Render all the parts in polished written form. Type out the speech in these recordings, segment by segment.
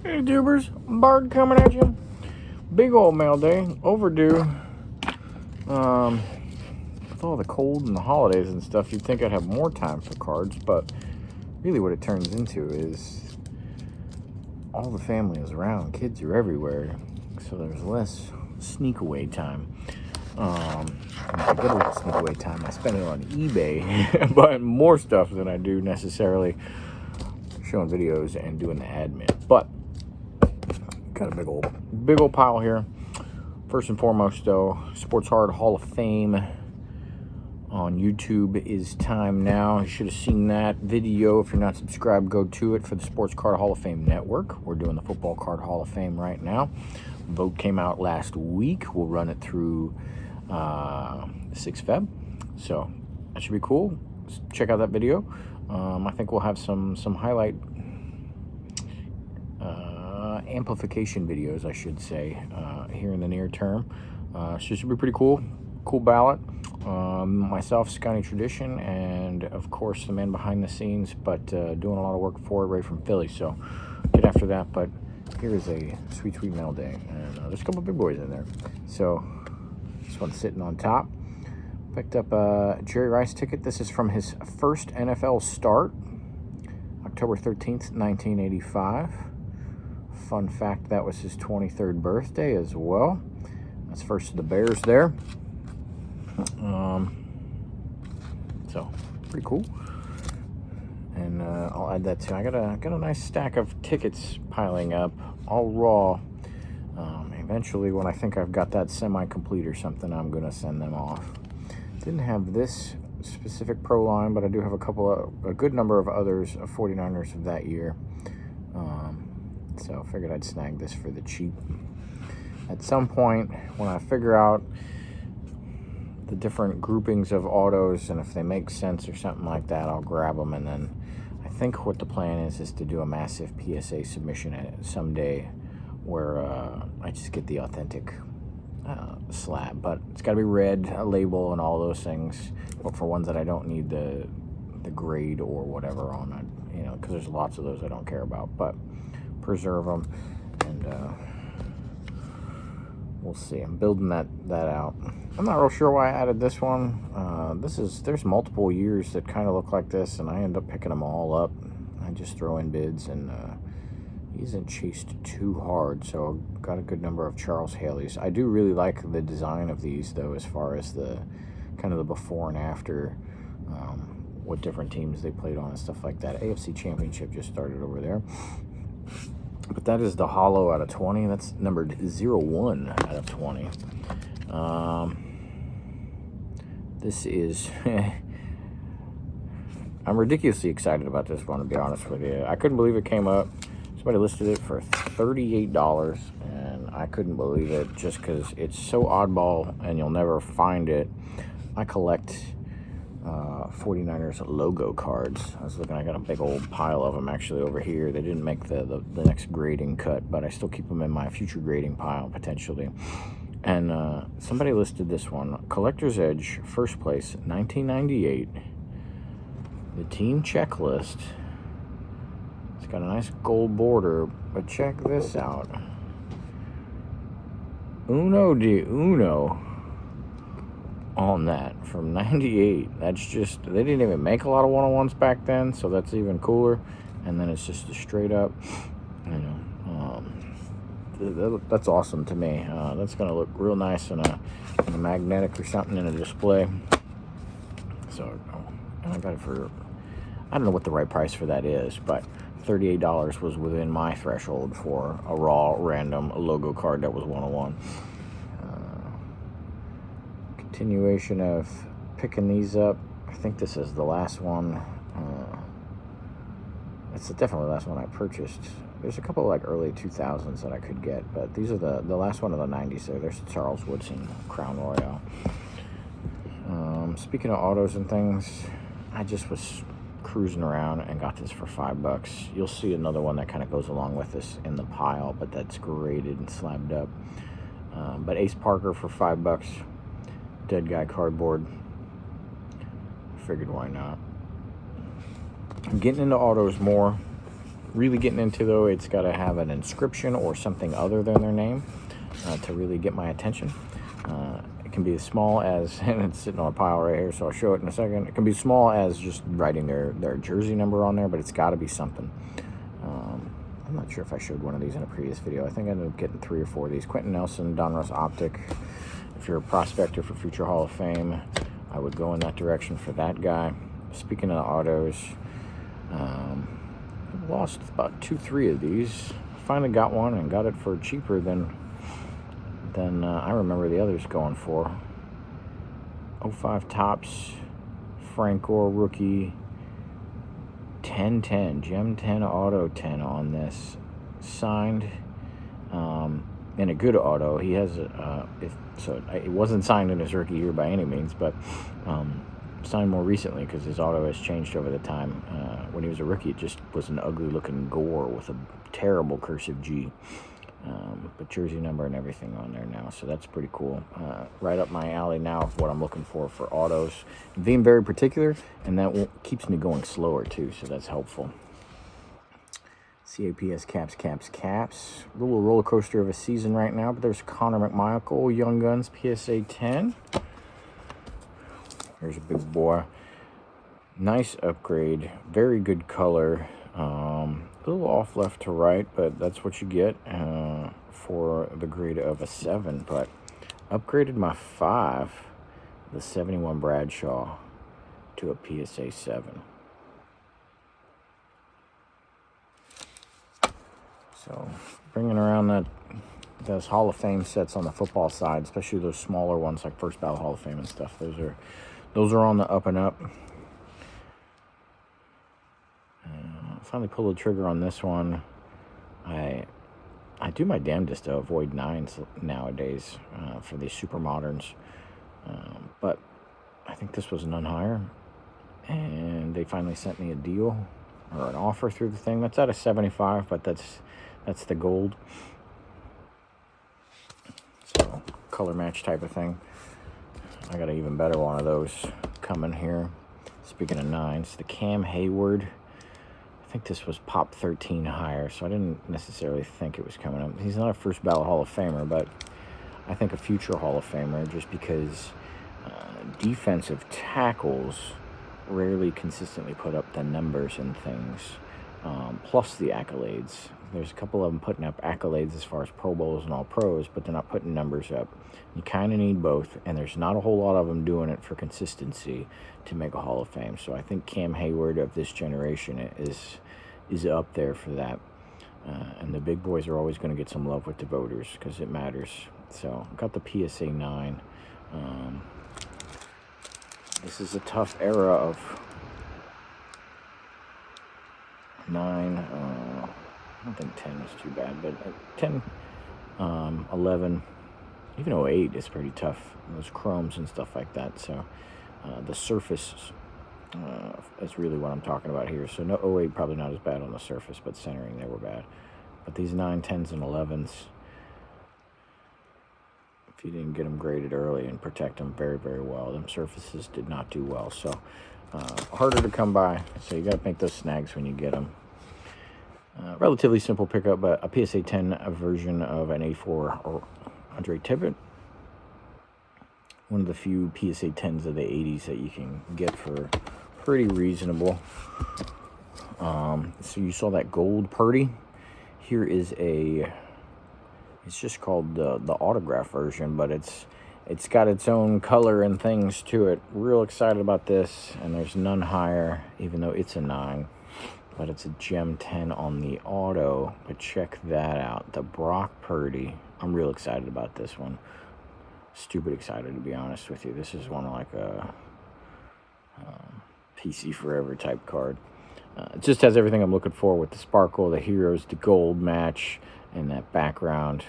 Hey, tubers, Bard coming at you. Big old mail day, overdue. With all the cold and the holidays and stuff, you'd think I'd have more time for cards, but really what it turns into is all the family is around, kids are everywhere, so there's less sneak away time. If I get a little sneak away time, I spend it on eBay buying more stuff than I do necessarily showing videos and doing the admin. But got a big old pile here. First and foremost, though, Sports Card Hall of Fame on YouTube is time now. You should have seen that video. If you're not subscribed, go to it for the Sports Card Hall of Fame Network. We're doing the Football Card Hall of Fame right now. Vote came out last week. We'll run it through 6 Feb. So that should be cool. Check out that video. I think we'll have some highlight amplification videos, I should say, here in the near term. So it should be pretty cool. Cool ballot. Myself, Scotty Tradition, and of course the man behind the scenes, but doing a lot of work for it right from Philly. So get after that. But here is a sweet mail day, and there's a couple big boys in there. So this one's sitting on top. Picked up a Jerry Rice ticket. This is from his first NFL start, October 13th, 1985. Fun fact, that was his 23rd birthday as well. That's first of the Bears there. So pretty cool. And I'll add that too. I got a nice stack of tickets piling up, all raw. Eventually, when I think I've got that semi-complete or something, I'm gonna send them off. Didn't have this specific pro line, but I do have a good number of others of 49ers of that year. So I figured I'd snag this for the cheap. At some point, when I figure out the different groupings of autos and if they make sense or something like that, I'll grab them. And then I think what the plan is to do a massive PSA submission someday where I just get the authentic slab. But it's got to be red, a label, and all those things. But for ones that I don't need the grade or whatever on it, because there's lots of those I don't care about. But preserve them, and we'll see. I'm building that out. I'm not real sure why I added this one. There's multiple years that kind of look like this, and I end up picking them all up. I just throw in bids, and he isn't chased too hard, so I've got a good number of Charles Haley's. I do really like the design of these, though, as far as the kind of the before and after, what different teams they played on and stuff like that. AFC Championship just started over there. But that is the hollow out of 20. That's numbered 01 out of 20. This is... I'm ridiculously excited about this one, to be honest with you. I couldn't believe it came up. Somebody listed it for $38, and I couldn't believe it just because it's so oddball and you'll never find it. I collect 49ers logo cards. I got a big old pile of them actually over here. They didn't make the next grading cut, but I still keep them in my future grading pile potentially. And somebody listed this one, Collector's Edge, first place, 1998. The team checklist. It's got a nice gold border, but check this out. Uno de Uno on that from 98. That's just, they didn't even make a lot of one-on-ones back then, so that's even cooler. And then it's just a straight up, that's awesome to me. That's gonna look real nice in a magnetic or something in a display. So and I got it for, I don't know what the right price for that is, but $38 was within my threshold for a raw random logo card that was one-on-one. Continuation of picking these up. I think this is the last one. It's definitely the last one I purchased. There's a couple of like early 2000s that I could get, but these are the last one of the 90s there. There's the Charles Woodson Crown Royale. Speaking of autos and things, I just was cruising around and got this for $5. You'll see another one that kind of goes along with this in the pile, but that's graded and slabbed up. But Ace Parker for $5. Dead guy cardboard. I figured why not. I'm getting into autos more. really getting into, though, it's got to have an inscription or something other than their name to really get my attention. It can be as small as, and it's sitting on a pile right here, so I'll show it in a second. It can be small as just writing their jersey number on there, but it's got to be something. I'm not sure if I showed one of these in a previous video. I think I ended up getting 3 or 4 of these. Quentin Nelson, Donruss Optic. If you're a prospector for future Hall of Fame, I would go in that direction for that guy. Speaking of autos, I've lost about 2-3 of these. Finally got one and got it for cheaper than I remember the others going for. 05 Topps, Frank Gore rookie, 10-10, Gem 10 Auto 10 on this. Signed in a good auto. He has it wasn't signed in his rookie year by any means, but signed more recently because his auto has changed over the time. When he was a rookie, it just was an ugly looking Gore with a terrible cursive G. But jersey number and everything on there now, so that's pretty cool. Right up my alley now of what I'm looking for autos. I'm being very particular, and that keeps me going slower too, so that's helpful. CAPS caps. A little roller coaster of a season right now, but there's Connor McMichael, Young Guns PSA 10. Here's a big boy. Nice upgrade, very good color. A little off left to right, but that's what you get for the grade of a 7. But upgraded my 5, the 71 Bradshaw, to a PSA 7. So bringing around those Hall of Fame sets on the football side, especially those smaller ones like First Ballot Hall of Fame and stuff. Those are on the up and up. Finally pulled the trigger on this one. I do my damnedest to avoid 9s nowadays for these super moderns, but I think this was none higher, and they finally sent me a deal or an offer through the thing. That's at a 75, but that's the gold, so color match type of thing. I got an even better one of those coming here. Speaking of 9s, the Cam Hayward. I think this was pop 13 higher, so I didn't necessarily think it was coming up. He's not a first ballot Hall of Famer, but I think a future Hall of Famer, just because defensive tackles rarely consistently put up the numbers and things, plus the accolades. There's a couple of them putting up accolades as far as Pro Bowls and All Pros, but they're not putting numbers up. You kind of need both, and there's not a whole lot of them doing it for consistency to make a Hall of Fame. So I think Cam Hayward of this generation is up there for that. And the big boys are always going to get some love with the voters because it matters. So got the PSA 9. This is a tough era of 9. I don't think 10 was too bad, but 10, 11, even 08 is pretty tough. Those chromes and stuff like that. So the surface is really what I'm talking about here. So no 08 probably not as bad on the surface, but centering they were bad. But these 9, 10s, and 11s, if you didn't get them graded early and protect them very, very well, them surfaces did not do well. So harder to come by. So you got to make those snags when you get them. Relatively simple pickup, but a PSA 10 version of an A4 or Andre Tippett. One of the few PSA 10s of the 80s that you can get for pretty reasonable. So you saw that gold Purdy. Here is it's just called the autograph version, but it's got its own color and things to it. Real excited about this, and there's none higher, even though it's a 9. But it's a Gem 10 on the auto. But check that out. The Brock Purdy. I'm real excited about this one. Stupid excited, to be honest with you. This is one like a PC Forever type card. It just has everything I'm looking for with the sparkle, the heroes, the gold match, and that background.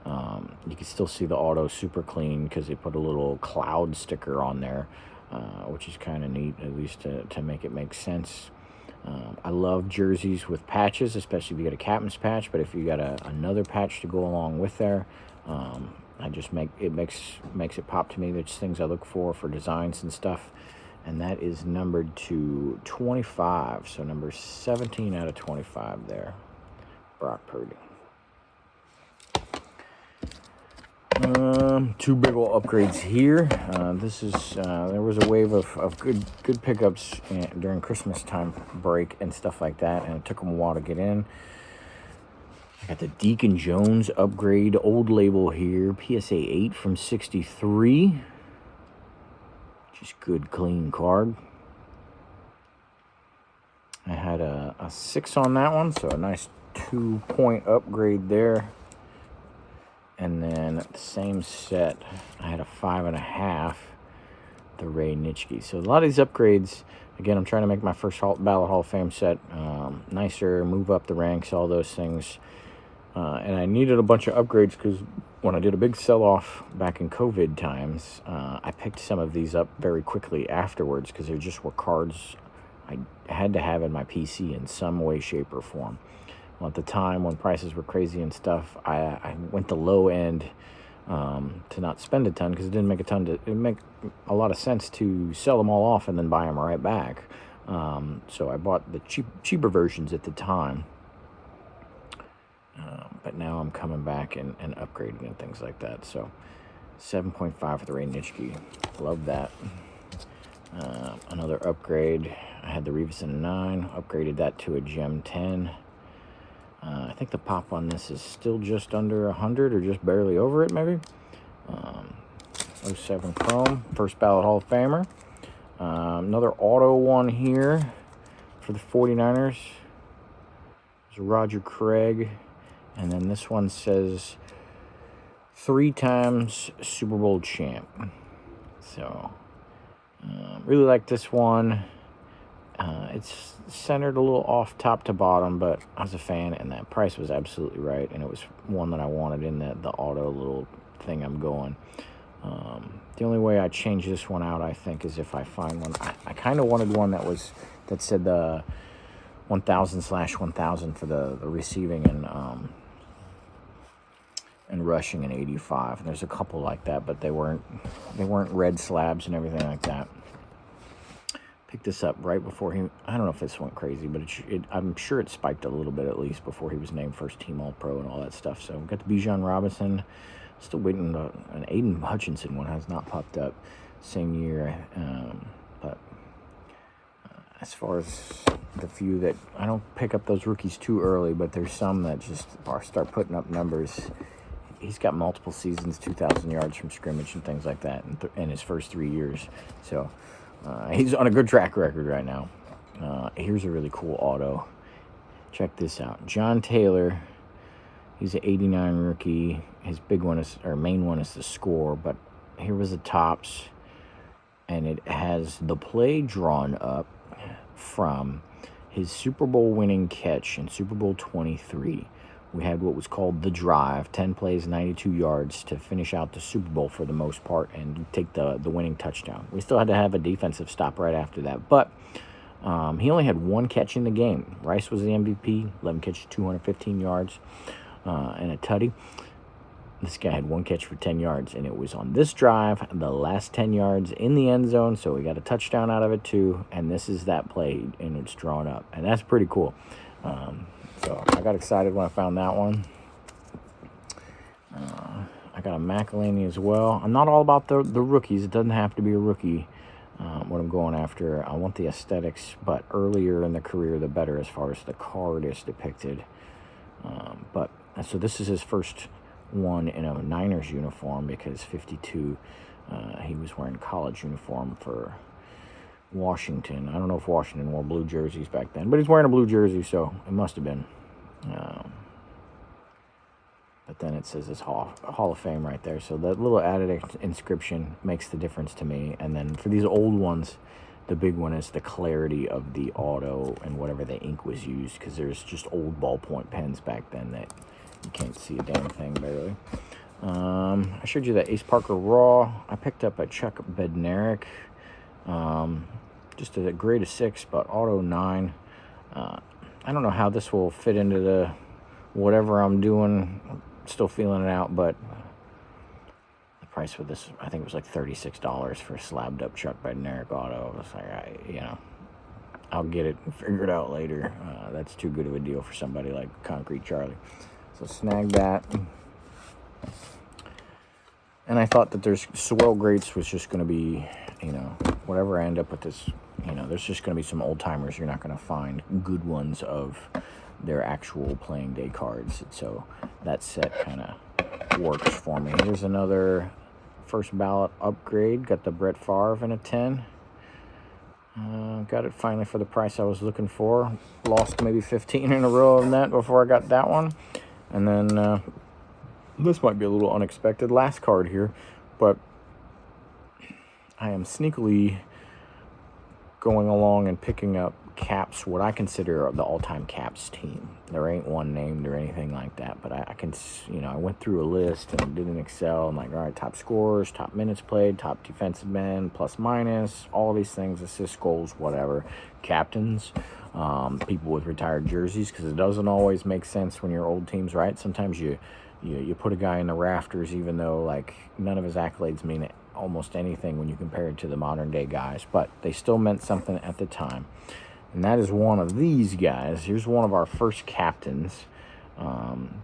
You can still see the auto super clean because they put a little cloud sticker on there, which is kind of neat, at least to make it make sense. I love jerseys with patches, especially if you get a captain's patch, but if you got another patch to go along with there, it makes it pop to me. There's things I look for designs and stuff, and that is numbered to 25. So number 17 out of 25 there, Brock Purdy. Two big ol' upgrades here. This is there was a wave of good pickups during Christmas time break and stuff like that, and it took them a while to get in. I got the Deacon Jones upgrade, old label here, PSA 8 from 63. Just good, clean card. I had a 6 on that one, so a nice 2-point upgrade there. And then the same set, I had a 5.5, the Ray Nitschke. So a lot of these upgrades, again, I'm trying to make my first Ballot Hall of Fame set nicer, move up the ranks, all those things. And I needed a bunch of upgrades because when I did a big sell-off back in COVID times, I picked some of these up very quickly afterwards because there just were cards I had to have in my PC in some way, shape, or form. Well, at the time when prices were crazy and stuff, I went the low end to not spend a ton because it didn't make a lot of sense to sell them all off and then buy them right back. So I bought the cheaper versions at the time. But now I'm coming back and upgrading and things like that. So 7.5 for the Ray Nitschke. Love that. Another upgrade. I had the Reeveson 9. Upgraded that to a Gem 10. I think the pop on this is still just under 100 or just barely over it, maybe. 07 Chrome. First Ballot Hall of Famer. Another auto one here for the 49ers. There's Roger Craig. And then this one says 3 times Super Bowl champ. So, really like this one. It's centered a little off top to bottom, but I was a fan, and that price was absolutely right. And it was one that I wanted in the auto little thing I'm going. The only way I change this one out, I think, is if I find one. I kind of wanted one that said the 1000/1000 for the receiving and rushing in 85. And there's a couple like that, but they weren't red slabs and everything like that. Picked this up right before I don't know if this went crazy, but I'm sure it spiked a little bit at least before he was named first team All-Pro and all that stuff. So we got the Bijan Robinson. Still waiting an Aiden Hutchinson one has not popped up same year. But as far as the few that I don't pick up those rookies too early, but there's some that just start putting up numbers. He's got multiple seasons, 2,000 yards from scrimmage and things like that in his first 3 years. So he's on a good track record right now. Here's a really cool auto. Check this out. John Taylor. He's an 89 rookie. His main one is the score, but here was the tops, and it has the play drawn up from his Super Bowl winning catch in Super Bowl 23. We had what was called the drive, 10 plays, 92 yards to finish out the Super Bowl for the most part and take the winning touchdown. We still had to have a defensive stop right after that, but he only had one catch in the game. Rice was the MVP, 11 catches, 215 yards, and a tutty. This guy had one catch for 10 yards, and it was on this drive, the last 10 yards in the end zone, so we got a touchdown out of it too, and this is that play, and it's drawn up, and that's pretty cool. So I got excited when I found that one. I got a McElhaney as well. I'm not all about the rookies. It doesn't have to be a rookie what I'm going after. I want the aesthetics, but earlier in the career, the better as far as the card is depicted. So this is his first one in a Niners uniform because 52, he was wearing college uniform for Washington. I don't know if Washington wore blue jerseys back then, but he's wearing a blue jersey, so it must have been. But then it says his Hall of Fame right there. So that little added inscription makes the difference to me. And then for these old ones, the big one is the clarity of the auto and whatever the ink was used, because there's just old ballpoint pens back then that you can't see a damn thing barely. I showed you that Ace Parker Raw. I picked up a Chuck Bednarik. Just a grade of 6, but auto 9. I don't know how this will fit into the whatever I'm doing. I'm still feeling it out, but the price for this, I think it was like $36 for a slabbed up Chuck Bednarik auto. I was like, I'll get it and figure it out later. That's too good of a deal for somebody like Concrete Charlie. So snag that. And I thought that there's Swell Greats was just going to be, whatever I end up with this, there's just going to be some old timers. You're not going to find good ones of their actual playing day cards. So that set kind of works for me. Here's another first ballot upgrade. Got the Brett Favre in a 10. Got it finally for the price I was looking for. Lost maybe 15 in a row on that before I got that one. And then this might be a little unexpected. Last card here, but I am sneakily going along and picking up Caps, what I consider the all-time Caps team. There ain't one named or anything like that, but I can, I went through a list and did an Excel. I'm like, all right, top scorers, top minutes played, top defensive men, plus minus, all these things, assists, goals, whatever, captains, people with retired jerseys, because it doesn't always make sense when you're old teams, right? Sometimes you put a guy in the rafters, even though like none of his accolades mean almost anything when you compare it to the modern day guys, but they still meant something at the time. And that is one of these guys. Here's one of our first captains from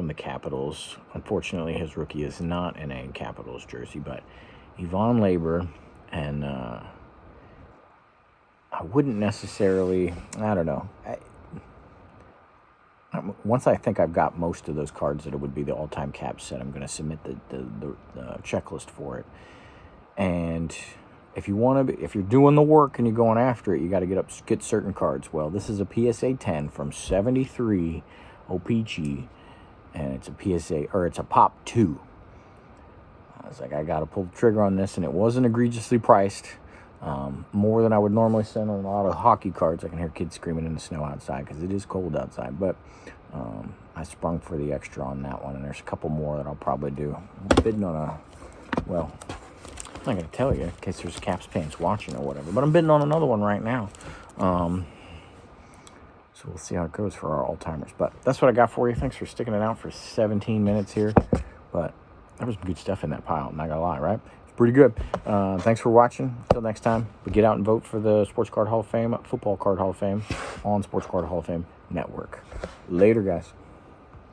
the Capitals. Unfortunately, his rookie is not in a Capitals jersey, but Yvonne Labor. And I wouldn't necessarily, I don't know. Once I think I've got most of those cards that it would be the all-time Cap set, I'm going to submit the checklist for it. And if you're doing the work and you're going after it, you got to get certain cards. Well, this is a PSA 10 from 73 OPG, and it's a Pop 2. I was like, I got to pull the trigger on this, and it wasn't egregiously priced. More than I would normally spend on a lot of hockey cards. I can hear kids screaming in the snow outside because it is cold outside, but I sprung for the extra on that one, and there's a couple more that I'll probably do. I'm bidding on I'm not going to tell you in case there's Caps fans watching or whatever, but I'm bidding on another one right now. So we'll see how it goes for our all-timers. But that's what I got for you. Thanks for sticking it out for 17 minutes here. But there was some good stuff in that pile, I'm not going to lie, right? It's pretty good. Thanks for watching. Until next time, but get out and vote for the Sports Card Hall of Fame, Football Card Hall of Fame on Sports Card Hall of Fame Network. Later, guys.